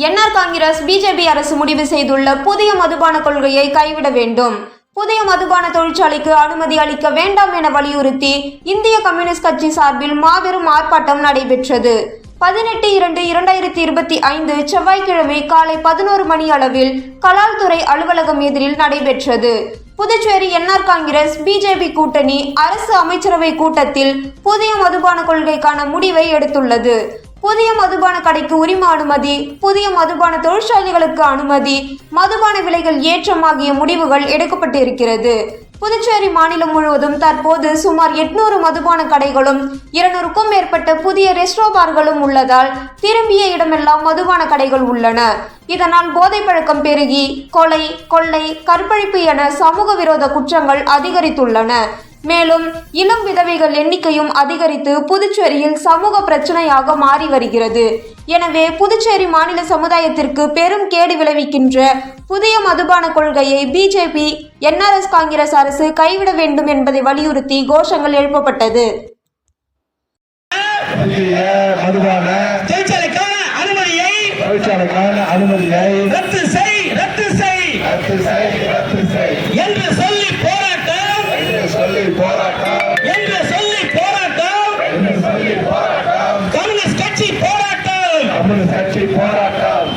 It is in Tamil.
என்ஆர் காங்கிரஸ் பிஜேபி அரசு முடிவு செய்துள்ள புதிய மதுபான கொள்கையை கைவிட வேண்டும். புதிய மதுபான தொழிற்சாலைக்கு அனுமதி அளிக்க வேண்டாம் என வலியுறுத்தி இந்திய கம்யூனிஸ்ட் கட்சி சார்பில் மாபெரும் ஆர்ப்பாட்டம் நடைபெற்றது. 18/2/2025 செவ்வாய்க்கிழமை காலை 11 மணி அளவில் கலால் துறை அலுவலகம் எதிரில் நடைபெற்றது. புதுச்சேரி என்ஆர் காங்கிரஸ் பிஜேபி கூட்டணி அரசு அமைச்சரவை கூட்டத்தில் புதிய மதுபான கொள்கைக்கான முடிவை எடுத்துள்ளது. புதிய மதுபான கடைக்கு உரிம அனுமதி, புதிய மதுபான தொழிற்சாலைகளுக்கு அனுமதி, மதுபான விலைகள் ஏற்றம் ஆகிய முடிவுகள் எடுக்கப்பட்டிருக்கிறது. புதுச்சேரி மாநிலம் முழுவதும் தற்போது சுமார் 800 மதுபான கடைகளும் 200க்கும் மேற்பட்ட புதிய ரெஸ்டோ பார்களும் உள்ளதால் திரும்பிய இடமெல்லாம் மதுபான கடைகள் உள்ளன. இதனால் போதை பழக்கம் பெருகி கொலை, கொள்ளை, கற்பழிப்பு என சமூக விரோத குற்றங்கள் அதிகரித்துள்ளன. மேலும் இளம் விதவைகள் எண்ணிக்கையும் அதிகரித்து புதுச்சேரியில் சமூக பிரச்சனையாக மாறி வருகிறது. எனவே புதுச்சேரி மாநில சமுதாயத்திற்கு பெரும் கேடு விளைவிக்கின்ற புதிய மதுபான கொள்கையை பிஜேபி என்ஆர்எஸ் காங்கிரஸ் அரசு கைவிட வேண்டும் என்பதை வலியுறுத்தி கோஷங்கள் எழுப்பப்பட்டது. கம்யூனிஸ்ட் கட்சி போராட்டம்